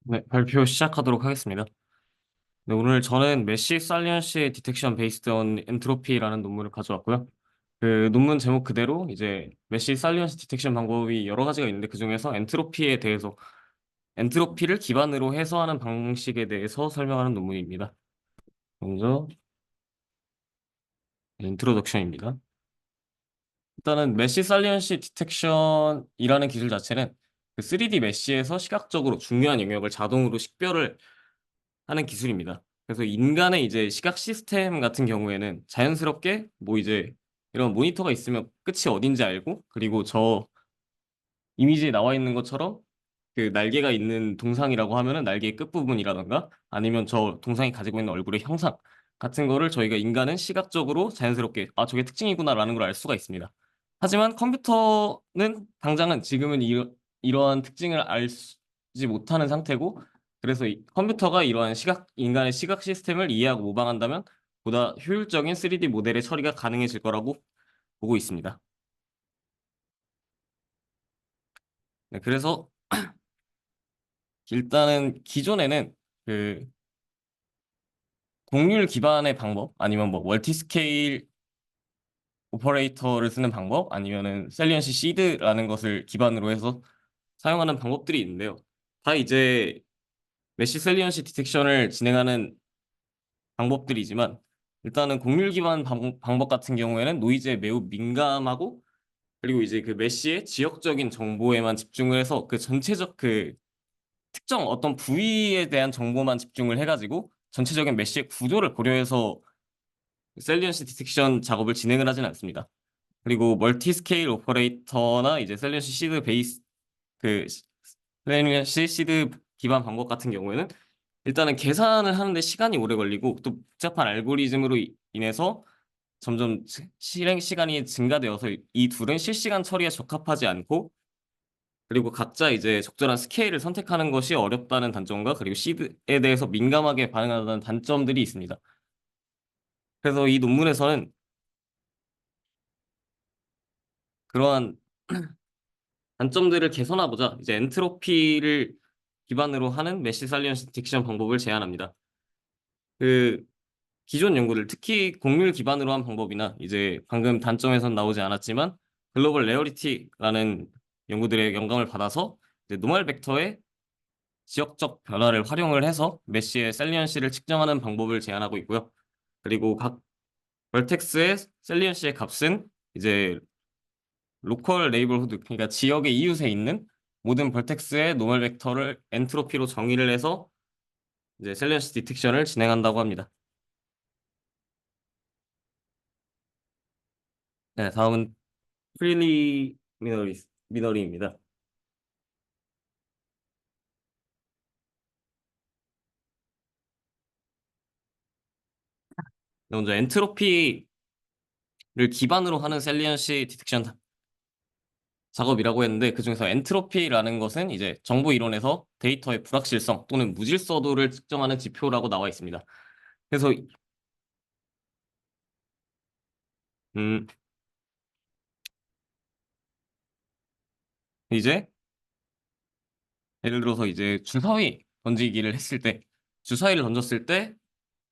네, 발표 시작하도록 하겠습니다. 네, 오늘 저는 메시 살리언시의 디텍션 베이스드 온 엔트로피라는 논문을 가져왔고요. 그 논문 제목 그대로 이제 메시 살리언시 디텍션 방법이 여러 가지가 있는데 그중에서 엔트로피에 대해서 엔트로피를 기반으로 해서 하는 방식에 대해서 설명하는 논문입니다. 먼저 인트로덕션입니다. 일단은 메시 살리언시 디텍션이라는 기술 자체는 그 3D 메시에서 시각적으로 중요한 영역을 자동으로 식별을 하는 기술입니다. 그래서 인간의 이제 시각 시스템 같은 경우에는 자연스럽게 뭐 이제 이런 모니터가 있으면 끝이 어딘지 알고, 그리고 저 이미지에 나와 있는 것처럼 그 날개가 있는 동상이라고 하면은 날개의 끝부분이라던가 아니면 저 동상이 가지고 있는 얼굴의 형상 같은 거를 저희가 인간은 시각적으로 자연스럽게 아 저게 특징이구나라는 걸 알 수가 있습니다. 하지만 컴퓨터는 당장은 지금은 이러한 특징을 알지 못하는 상태고, 그래서 컴퓨터가 이러한 인간의 시각 시스템을 이해하고 모방한다면 보다 효율적인 3D 모델의 처리가 가능해질 거라고 보고 있습니다. 네, 그래서 일단은 기존에는 그 곡률 기반의 방법 아니면 뭐 멀티 스케일 오퍼레이터를 쓰는 방법 아니면은 셀리언시 시드라는 것을 기반으로 해서 사용하는 방법들이 있는데요. 다 이제 메시 셀리언시 디텍션을 진행하는 방법들이지만 일단은 곡률 기반 방법 같은 경우에는 노이즈에 매우 민감하고, 그리고 이제 그 메시의 지역적인 정보에만 집중을 해서 그 전체적 그 특정 어떤 부위에 대한 정보만 집중을 해가지고 전체적인 메시의 구조를 고려해서 셀리언시 디텍션 작업을 진행을 하진 않습니다. 그리고 멀티 스케일 오퍼레이터나 이제 셀리언시 시드 베이스 그 셀리언시 시드 기반 방법 같은 경우에는 일단은 계산을 하는데 시간이 오래 걸리고 또 복잡한 알고리즘으로 인해서 점점 실행 시간이 증가되어서 이 둘은 실시간 처리에 적합하지 않고, 그리고 각자 이제 적절한 스케일을 선택하는 것이 어렵다는 단점과 그리고 시드에 대해서 민감하게 반응한다는 단점들이 있습니다. 그래서 이 논문에서는 그러한 단점들을 개선하고자 이제 엔트로피를 기반으로 하는 메시 살리언스 디텍션 방법을 제안합니다. 그 기존 연구들, 특히 곡률 기반으로 한 방법이나 이제 방금 단점에선 나오지 않았지만 글로벌 레어리티라는 연구들의 영감을 받아서 이제 노멀 벡터의 지역적 변화를 활용을 해서 메시의 셀리언시를 측정하는 방법을 제안하고 있고요. 그리고 각 벌텍스의 셀리언시의 값은 이제 로컬 네이버후드, 그러니까 지역의 이웃에 있는 모든 벌텍스의 노멀 벡터를 엔트로피로 정의를 해서 이제 셀리언시 디텍션을 진행한다고 합니다. 네, 다음은 미너리입니다. 먼저 엔트로피를 기반으로 하는 셀리언시 디텍션 작업이라고 했는데, 그중에서 엔트로피라는 것은 이제 정보 이론에서 데이터의 불확실성 또는 무질서도를 측정하는 지표라고 나와 있습니다. 그래서 음 이제 예를 들어서 이제 주사위 던지기를 했을 때, 주사위를 던졌을 때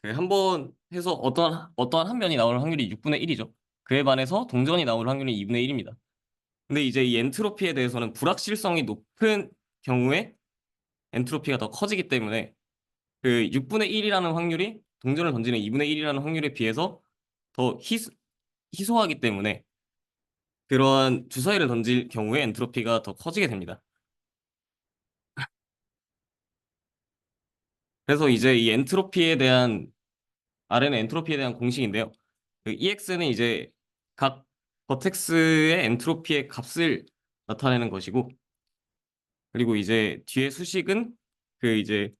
그 한 번 해서 어떠한 한 면이 나올 확률이 6분의 1이죠. 그에 반해서 동전이 나올 확률이 2분의 1입니다. 근데 이제 이 엔트로피에 대해서는 불확실성이 높은 경우에 엔트로피가 더 커지기 때문에 그 6분의 1이라는 확률이 동전을 던지는 2분의 1이라는 확률에 비해서 더 희소하기 때문에 그러한 주사위를 던질 경우에 엔트로피가 더 커지게 됩니다. 그래서 이제 이 엔트로피에 대한 R는 엔트로피에 대한 공식인데요. 그 EX는 이제 각 버텍스의 엔트로피의 값을 나타내는 것이고, 그리고 이제 뒤에 수식은 그 이제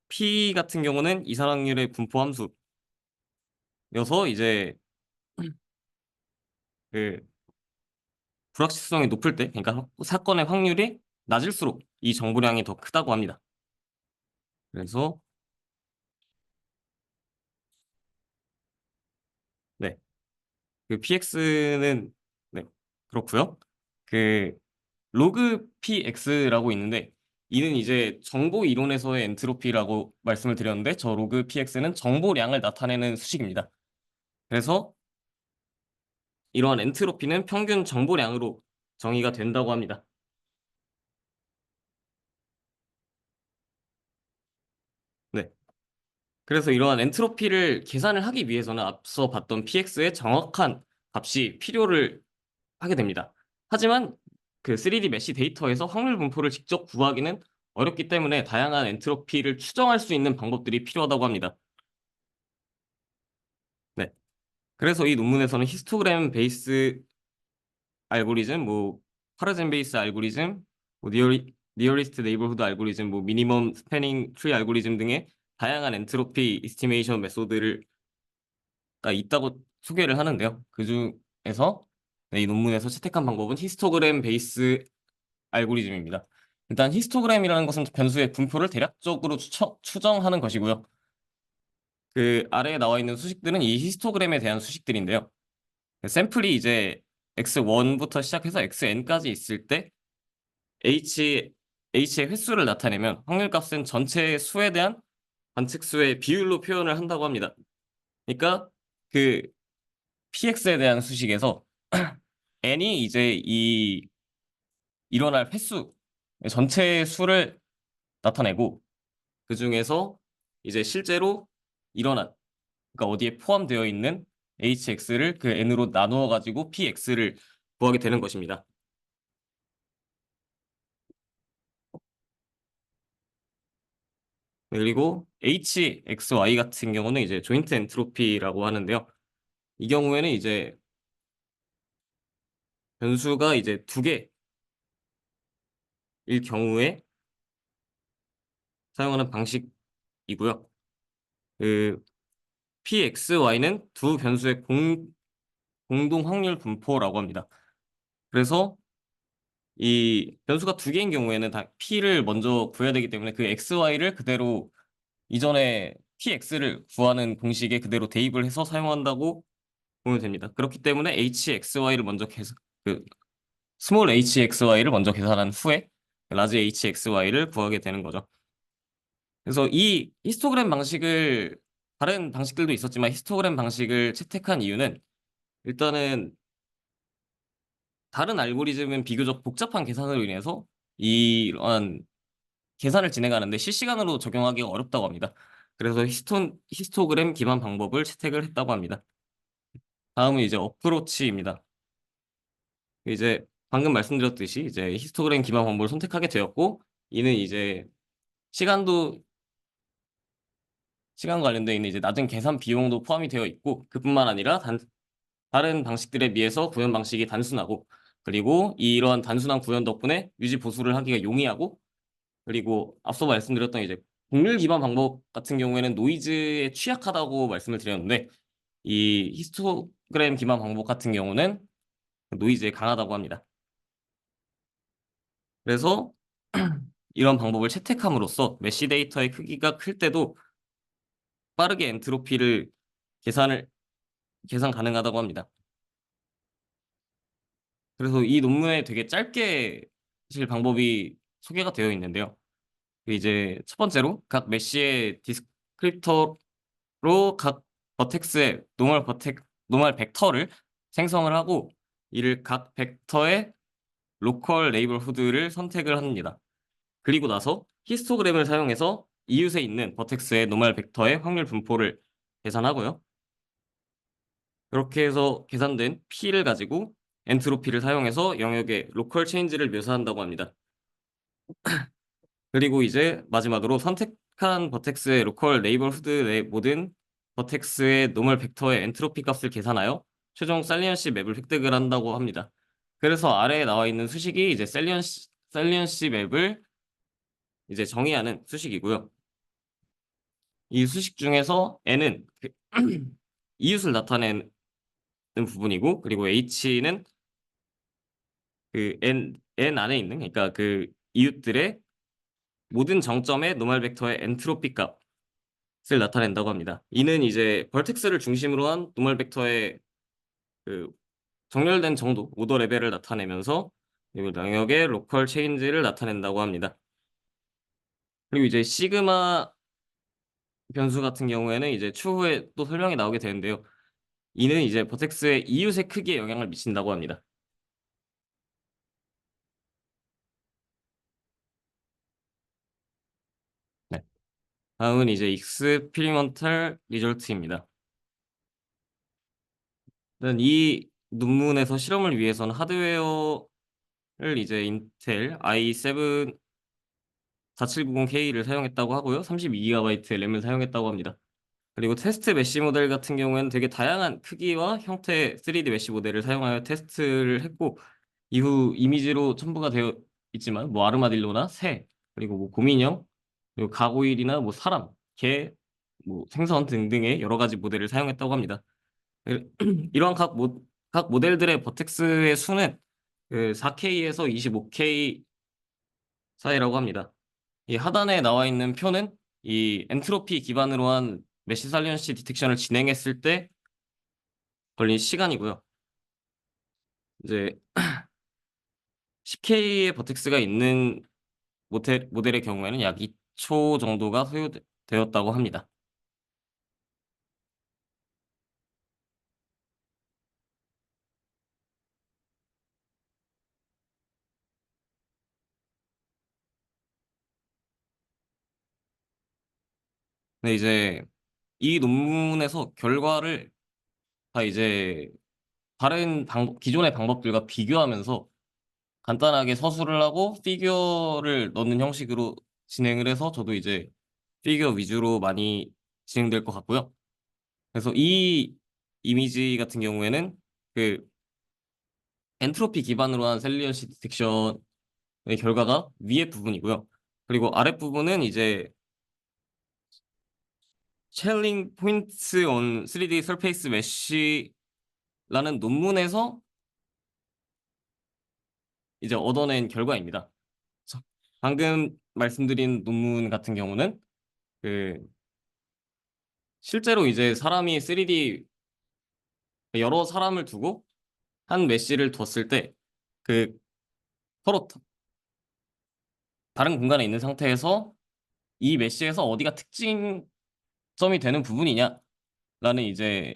P 같은 경우는 이산확률의 분포 함수여서 이제 그 불확실성이 높을 때, 그러니까 사건의 확률이 낮을수록 이 정보량이 더 크다고 합니다. 그래서 네, 그 PX는 네, 그렇고요. 그 로그 PX라고 있는데 이는 이제 정보 이론에서의 엔트로피라고 말씀을 드렸는데 저 로그 px는 정보량을 나타내는 수식입니다. 그래서 이러한 엔트로피는 평균 정보량으로 정의가 된다고 합니다. 네. 그래서 이러한 엔트로피를 계산을 하기 위해서는 앞서 봤던 px의 정확한 값이 필요를 하게 됩니다. 하지만 그 3D 메시 데이터에서 확률 분포를 직접 구하기는 어렵기 때문에 다양한 엔트로피를 추정할 수 있는 방법들이 필요하다고 합니다. 네. 그래서 이 논문에서는 히스토그램 베이스 알고리즘, 뭐 파르젠 베이스 알고리즘, 뭐 니어리스트 네이버후드 알고리즘, 뭐 미니멈 스패닝 트리 알고리즘 등의 다양한 엔트로피 이스티메이션 메소드가 있다고 소개를 하는데요. 그중에서 이 논문에서 채택한 방법은 히스토그램 베이스 알고리즘입니다. 일단 히스토그램이라는 것은 변수의 분포를 대략적으로 추정하는 것이고요. 그 아래에 나와 있는 수식들은 이 히스토그램에 대한 수식들인데요. 샘플이 이제 x1부터 시작해서 xn까지 있을 때 h의 횟수를 나타내면 확률값은 전체 수에 대한 관측수의 비율로 표현을 한다고 합니다. 그러니까 그 px에 대한 수식에서 n이 이제 일어날 횟수 전체 수를 나타내고 그 중에서 이제 실제로 일어난 그러니까 어디에 포함되어 있는 hx를 그 n으로 나누어 가지고 px를 구하게 되는 것입니다. 그리고 hxy 같은 경우는 이제 조인트 엔트로피라고 하는데요. 이 경우에는 이제 변수가 이제 두 개일 경우에 사용하는 방식이고요. 그 pxy는 두 변수의 공동 확률 분포라고 합니다. 그래서 이 변수가 두 개인 경우에는 다 p를 먼저 구해야 되기 때문에 그 xy를 그대로 이전에 px를 구하는 공식에 그대로 대입을 해서 사용한다고 보면 됩니다. 그렇기 때문에 hxy를 먼저 그 스몰 hxy를 먼저 계산한 후에 라지 hxy를 구하게 되는 거죠. 그래서 이 히스토그램 방식을 다른 방식들도 있었지만 히스토그램 방식을 채택한 이유는 일단은 다른 알고리즘은 비교적 복잡한 계산으로 인해서 이러한 계산을 진행하는데 실시간으로 적용하기가 어렵다고 합니다. 그래서 히스토그램 기반 방법을 채택을 했다고 합니다. 다음은 이제 어프로치입니다. 이제 방금 말씀드렸듯이 이제 히스토그램 기반 방법을 선택하게 되었고 이는 이제 시간도 시간 관련돼 있는 이제 낮은 계산 비용도 포함이 되어 있고 그뿐만 아니라 다른 방식들에 비해서 구현 방식이 단순하고 그리고 이러한 단순한 구현 덕분에 유지 보수를 하기가 용이하고 그리고 앞서 말씀드렸던 이제 곡률 기반 방법 같은 경우에는 노이즈에 취약하다고 말씀을 드렸는데 이 히스토그램 기반 방법 같은 경우는 노이즈에 강하다고 합니다. 그래서 이런 방법을 채택함으로써 메시 데이터의 크기가 클 때도 빠르게 엔트로피를 계산 가능하다고 합니다. 그래서 이 논문에 되게 짧게 사실 방법이 소개가 되어 있는데요. 이제 첫 번째로 각 메시의 디스크립터로 각 버텍스의 노멀 벡터를 생성을 하고 이를 각 벡터의 로컬 네이버후드를 선택을 합니다. 그리고 나서 히스토그램을 사용해서 이웃에 있는 버텍스의 노멀 벡터의 확률 분포를 계산하고요. 그렇게 해서 계산된 P를 가지고 엔트로피를 사용해서 영역의 로컬 체인지를 묘사한다고 합니다. 그리고 이제 마지막으로 선택한 버텍스의 로컬 네이버후드 내 모든 버텍스의 노멀 벡터의 엔트로피 값을 계산하여 최종 살리언시 맵을 획득을 한다고 합니다. 그래서 아래에 나와 있는 수식이 이제 살리언시 맵을 이제 정의하는 수식이고요. 이 수식 중에서 n은 이웃을 나타내는 부분이고 그리고 h는 그 n 안에 있는 그러니까 그 이웃들의 모든 정점의 노멀 벡터의 엔트로피 값을 나타낸다고 합니다. 이는 이제 벌텍스를 중심으로 한 노멀 벡터의 그 정렬된 정도, 오더 레벨을 나타내면서 그리고 영역의 로컬 체인지를 나타낸다고 합니다. 그리고 이제 시그마 변수 같은 경우에는 이제 추후에 또 설명이 나오게 되는데요. 이는 이제 버텍스의 이웃의 크기에 영향을 미친다고 합니다. 네. 다음은 이제 익스피리먼탈 리절트입니다. 일단 이 논문에서 실험을 위해서는 하드웨어를 이제 인텔 i7 4790K를 사용했다고 하고요. 32GB의 램을 사용했다고 합니다. 그리고 테스트 메쉬 모델 같은 경우에는 되게 다양한 크기와 형태의 3D 메쉬 모델을 사용하여 테스트를 했고, 이후 이미지로 첨부가 되어 있지만 뭐 아르마딜로나 새, 그리고 뭐 곰인형, 그리고 가고일이나 뭐 사람, 개, 뭐 생선 등등의 여러 가지 모델을 사용했다고 합니다. 이러한 각 모델들의 버텍스의 수는 그 4K에서 25K 사이라고 합니다. 이 하단에 나와 있는 표는 이 엔트로피 기반으로 한 메시 살리언시 디텍션을 진행했을 때 걸린 시간이고요. 이제 10K의 버텍스가 있는 모델의 경우에는 약 2초 정도가 소요되었다고 합니다. 근데 이제 이 논문에서 결과를 다 이제 기존의 방법들과 비교하면서 간단하게 서술을 하고 피규어를 넣는 형식으로 진행을 해서 저도 이제 피규어 위주로 많이 진행될 것 같고요. 그래서 이 이미지 같은 경우에는 그 엔트로피 기반으로 한 셀리언시 디텍션의 결과가 위에 부분이고요. 그리고 아랫 부분은 이제 쉘링 포인트 on 3D Surface Mesh라는 논문에서 이제 얻어낸 결과입니다. 자, 방금 말씀드린 논문 같은 경우는 그 실제로 이제 사람이 3D 여러 사람을 두고 한 메쉬를 뒀을 때 그 서로 다른 공간에 있는 상태에서 이 메쉬에서 어디가 특징점이 되는 부분이냐라는 이제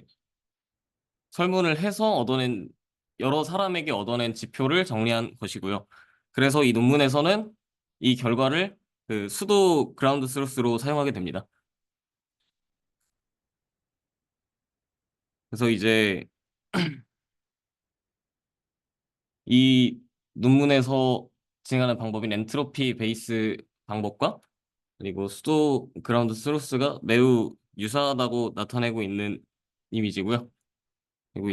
설문을 해서 여러 사람에게 얻어낸 지표를 정리한 것이고요. 그래서 이 논문에서는 이 결과를 그 수도 그라운드 스루스로 사용하게 됩니다. 그래서 이제 이 논문에서 진행하는 방법인 엔트로피 베이스 방법과 그리고 수도 그라운드 스루스가 매우 유사하다고 나타내고 있는 이미지고요. 그리고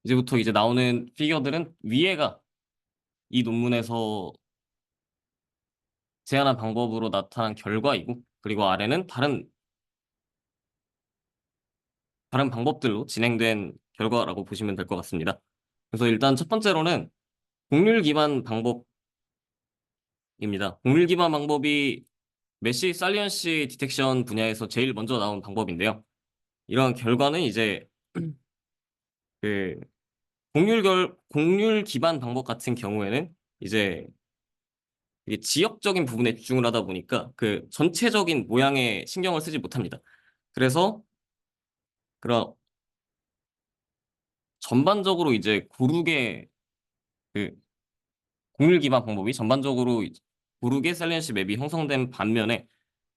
이제부터 이제 나오는 피겨들은 위에가 이 논문에서 제안한 방법으로 나타난 결과이고, 그리고 아래는 다른 방법들로 진행된 결과라고 보시면 될 것 같습니다. 그래서 일단 첫 번째로는 곡률 기반 방법입니다. 곡률 기반 방법이 메시 살리언시 디텍션 분야에서 제일 먼저 나온 방법인데요. 이런 결과는 이제 그 곡률 기반 방법 같은 경우에는 이제 이게 지역적인 부분에 집중을 하다 보니까 그 전체적인 모양에 신경을 쓰지 못합니다. 그래서 그런 전반적으로 이제 그 곡률 기반 방법이 전반적으로 고르게 셀렌시 맵이 형성된 반면에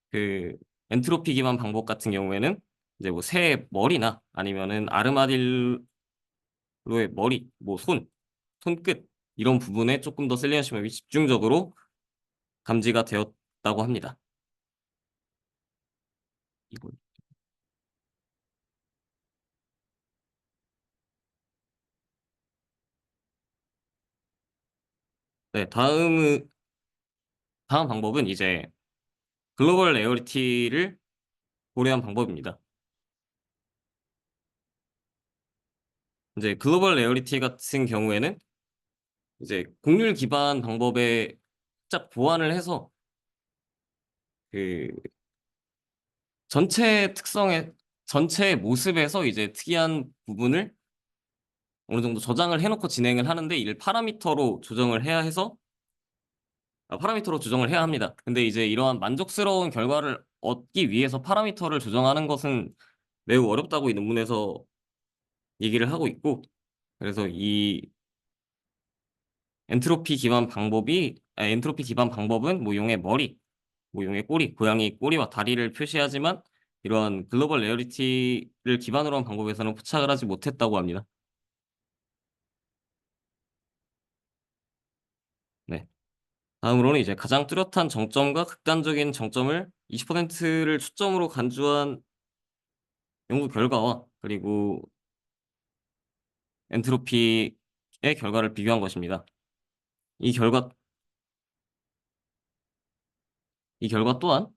그 엔트로피 기반 방법 같은 경우에는 이제 뭐 새 머리나 아니면은 아르마딜로의 머리, 뭐 손끝 이런 부분에 조금 더 셀렌시 맵이 집중적으로 감지가 되었다고 합니다. 이거. 네, 다음 방법은 이제 글로벌 레어리티를 고려한 방법입니다. 이제 글로벌 레어리티 같은 경우에는 이제 곡률 기반 방법에 살짝 보완을 해서 그 전체 특성의 전체 모습에서 이제 특이한 부분을 어느 정도 저장을 해놓고 진행을 하는데 이를 파라미터로 조정을 해야 해서 파라미터로 조정을 해야 합니다. 근데 이제 이러한 만족스러운 결과를 얻기 위해서 파라미터를 조정하는 것은 매우 어렵다고 이 논문에서 얘기를 하고 있고, 그래서 이 엔트로피 기반 방법은 뭐 용의 머리, 뭐 용의 꼬리, 고양이 꼬리와 다리를 표시하지만 이러한 글로벌 레어리티를 기반으로 한 방법에서는 포착을 하지 못했다고 합니다. 네. 다음으로는 이제 가장 뚜렷한 정점과 극단적인 정점을 20%를 초점으로 간주한 연구 결과와 그리고 엔트로피의 결과를 비교한 것입니다. 이 결과, 이 결과 또한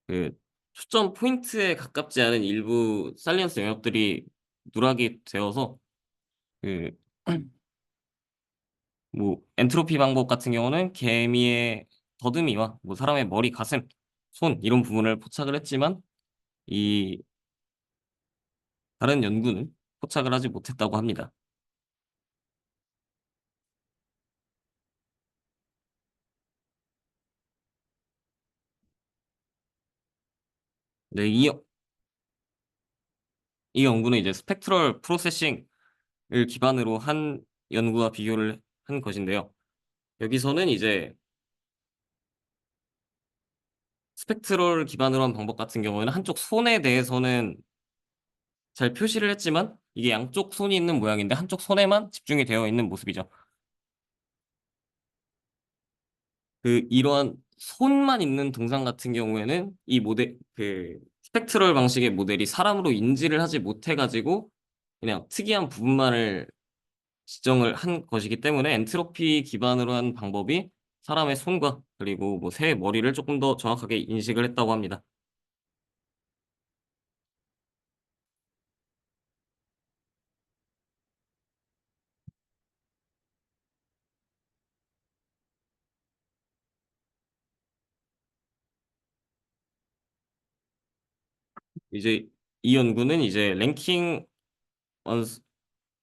그 초점 포인트에 가깝지 않은 일부 살리언스 영역들이 누락이 되어서 그 뭐 엔트로피 방법 같은 경우는 개미의 더듬이와 뭐 사람의 머리, 가슴, 손 이런 부분을 포착을 했지만 이 다른 연구는 포착을 하지 못했다고 합니다. 네, 이 연구는 이제 스펙트럴 프로세싱을 기반으로 한 연구와 비교를 한 것인데요. 여기서는 이제 스펙트럴 기반으로 한 방법 같은 경우에는 한쪽 손에 대해서는 잘 표시를 했지만 이게 양쪽 손이 있는 모양인데 한쪽 손에만 집중이 되어 있는 모습이죠. 이러한 손만 있는 동상 같은 경우에는 이 스펙트럴 방식의 모델이 사람으로 인지를 하지 못해가지고 그냥 특이한 부분만을 지정을 한 것이기 때문에 엔트로피 기반으로 한 방법이 사람의 손과 그리고 뭐 새의 머리를 조금 더 정확하게 인식을 했다고 합니다. 이제 이 연구는 이제 랭킹 on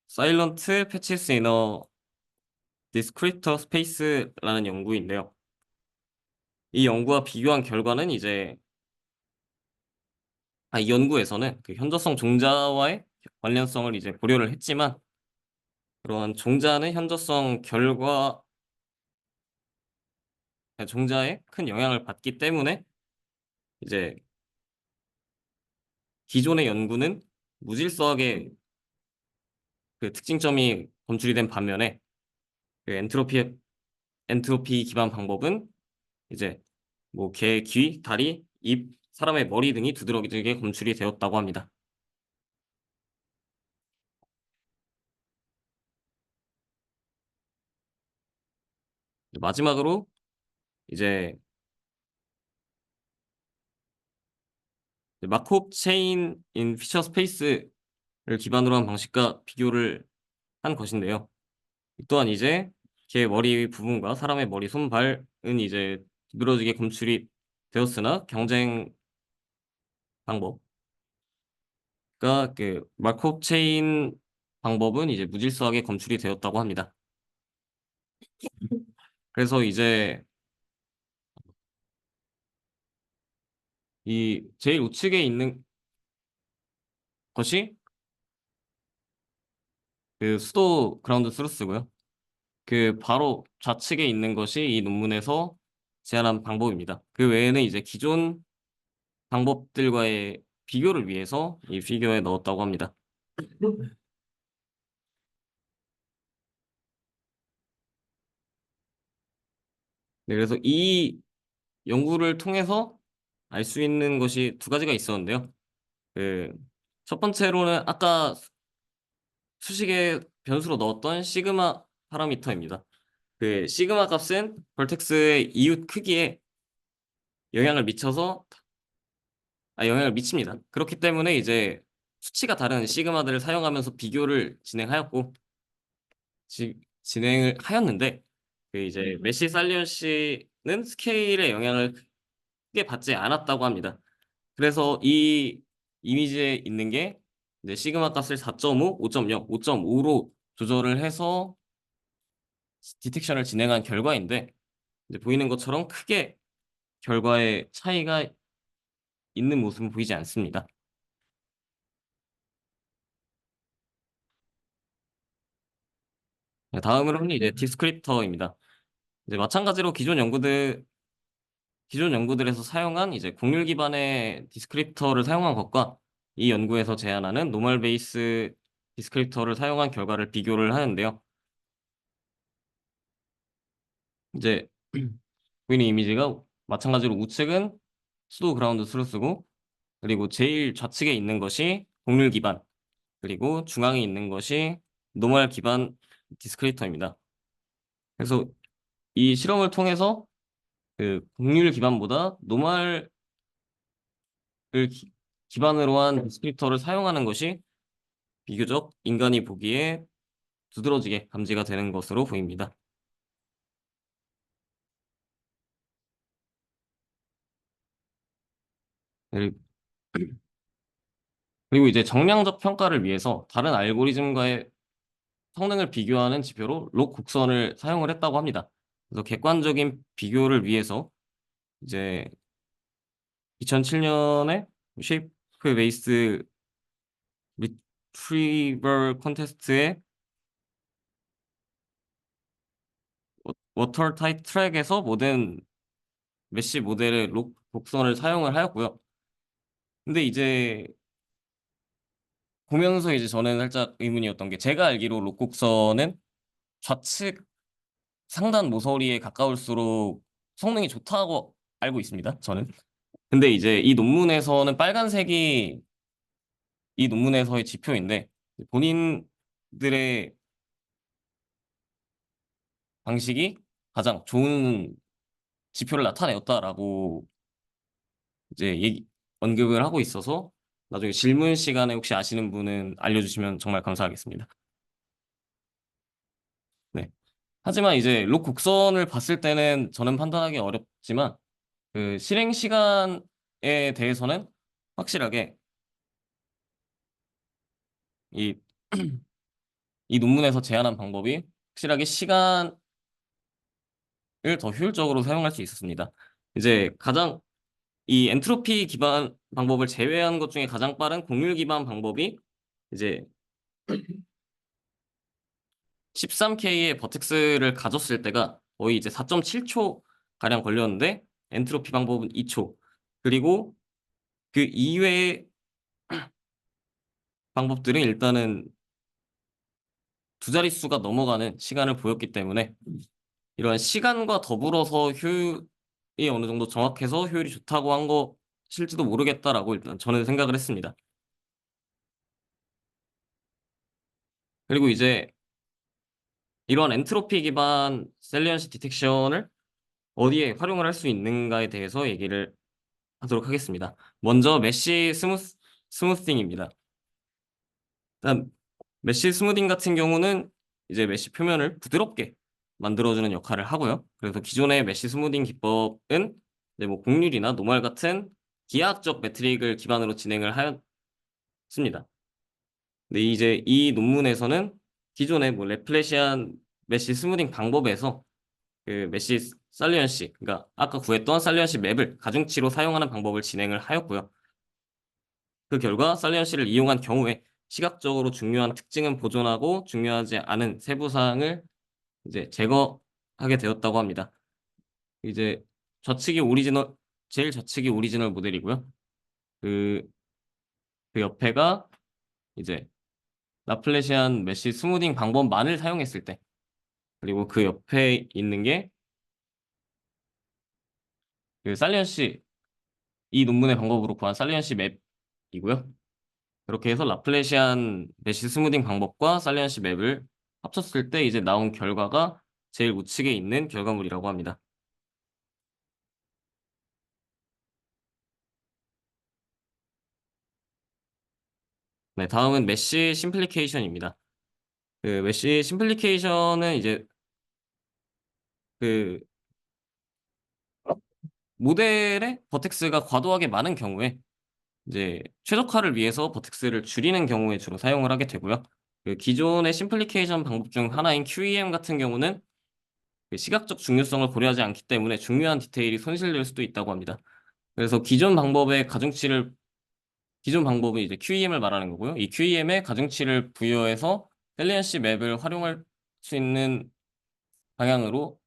silent patches in a descriptor space라는 연구인데요. 이 연구와 비교한 결과는 이제 이 연구에서는 그 현저성 종자와의 관련성을 이제 고려를 했지만 그러한 종자는 현저성 결과 종자에 큰 영향을 받기 때문에 이제 기존의 연구는 무질서하게 그 특징점이 검출이 된 반면에 그 엔트로피 기반 방법은 이제 뭐 개 귀, 다리, 입, 사람의 머리 등이 두드러지게 검출이 되었다고 합니다. 마지막으로 이제 마코브 체인 인 피처 스페이스를 기반으로 한 방식과 비교를 한 것인데요. 또한 이제 개 머리 부분과 사람의 머리, 손, 발은 이제 두드러지게 검출이 되었으나 경쟁 방법과 그 마코브 체인 방법은 이제 무질서하게 검출이 되었다고 합니다. 그래서 이제 이 제일 우측에 있는 것이 그 수도 그라운드 스루스고요. 그 바로 좌측에 있는 것이 이 논문에서 제안한 방법입니다. 그 외에는 이제 기존 방법들과의 비교를 위해서 이 피규어에 넣었다고 합니다. 네, 그래서 이 연구를 통해서 알 수 있는 것이 두 가지가 있었는데요. 그 첫 번째로는 아까 수식의 변수로 넣었던 시그마 파라미터입니다. 그 시그마 값은 벌텍스의 이웃 크기에 영향을 미쳐서 영향을 미칩니다. 그렇기 때문에 이제 수치가 다른 시그마들을 사용하면서 비교를 진행하였고 진행을 하였는데 그 이제 메시 살리언 씨는 스케일의 영향을 크게 받지 않았다고 합니다. 그래서 이 이미지에 있는 게 이제 시그마 값을 4.5, 5.0, 5.5로 조절을 해서 디텍션을 진행한 결과인데 이제 보이는 것처럼 크게 결과에 차이가 있는 모습은 보이지 않습니다. 네, 다음으로는 이제 디스크립터입니다. 이제 마찬가지로 기존 연구들에서 사용한 이제 곡률 기반의 디스크립터를 사용한 것과 이 연구에서 제안하는 노멀 베이스 디스크립터를 사용한 결과를 비교를 하는데요. 이제 보이는 이미지가 마찬가지로 우측은 수도 그라운드 트루스고 그리고 제일 좌측에 있는 것이 곡률 기반 그리고 중앙에 있는 것이 노멀 기반 디스크립터입니다. 그래서 이 실험을 통해서 그 곡률 기반보다 노멀을 기반으로 한 디스크립터를 사용하는 것이 비교적 인간이 보기에 두드러지게 감지가 되는 것으로 보입니다. 그리- 그리고 이제 정량적 평가를 위해서 다른 알고리즘과의 성능을 비교하는 지표로 록 곡선을 사용을 했다고 합니다. 그래서 객관적인 비교를 위해서 이제 2007년에 쉐이프 베이스 리트리버 콘테스트의 워터 타이트 트랙에서 모든 메시 모델의 록 곡선을 사용을 하였고요. 근데 이제 보면서 이제 저는 살짝 의문이었던 게 제가 알기로 록 곡선은 좌측 상단 모서리에 가까울수록 성능이 좋다고 알고 있습니다. 저는. 근데 이제 이 논문에서는 빨간색이 이 논문에서의 지표인데 본인들의 방식이 가장 좋은 지표를 나타내었다라고 이제 언급을 하고 있어서 나중에 질문 시간에 혹시 아시는 분은 알려주시면 정말 감사하겠습니다. 네. 하지만 이제 록 곡선을 봤을 때는 저는 판단하기 어렵지만 그 실행 시간에 대해서는 확실하게 이, 이 논문에서 제안한 방법이 확실하게 시간을 더 효율적으로 사용할 수 있었습니다. 이제 가장 이 엔트로피 기반 방법을 제외한 것 중에 가장 빠른 곡률 기반 방법이 이제 13K의 버텍스를 가졌을 때가 거의 이제 4.7초 가량 걸렸는데 엔트로피 방법은 2초. 그리고 그 이외의 방법들은 일단은 두 자릿수가 넘어가는 시간을 보였기 때문에 이러한 시간과 더불어서 효율이 어느 정도 정확해서 효율이 좋다고 한 것일지도 모르겠다라고 일단 저는 생각을 했습니다. 그리고 이제 이러한 엔트로피 기반 셀리언시 디텍션을 어디에 활용을 할 수 있는가에 대해서 얘기를 하도록 하겠습니다. 먼저 스무싱입니다. 일단 메쉬 스무딩 같은 경우는 이제 메쉬 표면을 부드럽게 만들어주는 역할을 하고요. 그래서 기존의 메쉬 스무딩 기법은 이제 뭐 곡률이나 노멀 같은 기하학적 매트릭을 기반으로 진행을 하였습니다. 근데 이제 이 논문에서는 기존의 뭐 레플레시안 메쉬 스무딩 방법에서 그 메쉬 살리언시, 그러니까 아까 구했던 살리언시 맵을 가중치로 사용하는 방법을 진행을 하였고요. 그 결과 살리언시를 이용한 경우에 시각적으로 중요한 특징은 보존하고 중요하지 않은 세부 사항을 이제 제거하게 되었다고 합니다. 이제 좌측이 오리지널 제일 좌측이 오리지널 모델이고요. 그, 그 옆에가 이제 라플레시안 메쉬 스무딩 방법만을 사용했을 때 그리고 그 옆에 있는 게 그 살리언시 이 논문의 방법으로 구한 살리언시 맵이고요. 그렇게 해서 라플레시안 메쉬 스무딩 방법과 살리언시 맵을 합쳤을 때 이제 나온 결과가 제일 우측에 있는 결과물이라고 합니다. 네, 다음은 메쉬 심플리케이션입니다. 그 메쉬 심플리케이션은 이제 그 모델의 버텍스가 과도하게 많은 경우에 이제 최적화를 위해서 버텍스를 줄이는 경우에 주로 사용을 하게 되고요. 그 기존의 심플리케이션 방법 중 하나인 QEM 같은 경우는 그 시각적 중요성을 고려하지 않기 때문에 중요한 디테일이 손실될 수도 있다고 합니다. 그래서 기존 방법은 이제 QEM을 말하는 거고요. 이 QEM에 가중치를 부여해서 셀리언시 맵을 활용할 수 있는 방향으로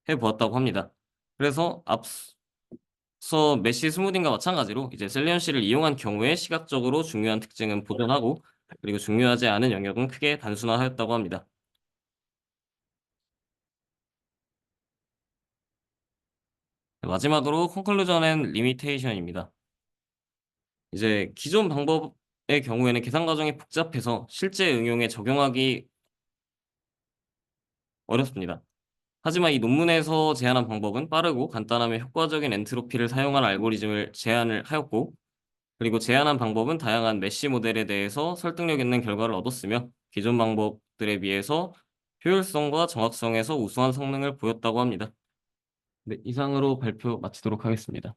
해보았다고 합니다. 그래서 앞서 메시 스무딩과 마찬가지로 이제 셀리언시를 이용한 경우에 시각적으로 중요한 특징은 보존하고 그리고 중요하지 않은 영역은 크게 단순화하였다고 합니다. 마지막으로 컨클루전 앤 리미테이션입니다. 이제 기존 방법의 경우에는 계산 과정이 복잡해서 실제 응용에 적용하기 어렵습니다. 하지만 이 논문에서 제안한 방법은 빠르고 간단하며 효과적인 엔트로피를 사용한 알고리즘을 제안을 하였고, 그리고 제안한 방법은 다양한 메쉬 모델에 대해서 설득력 있는 결과를 얻었으며, 기존 방법들에 비해서 효율성과 정확성에서 우수한 성능을 보였다고 합니다. 네, 이상으로 발표 마치도록 하겠습니다.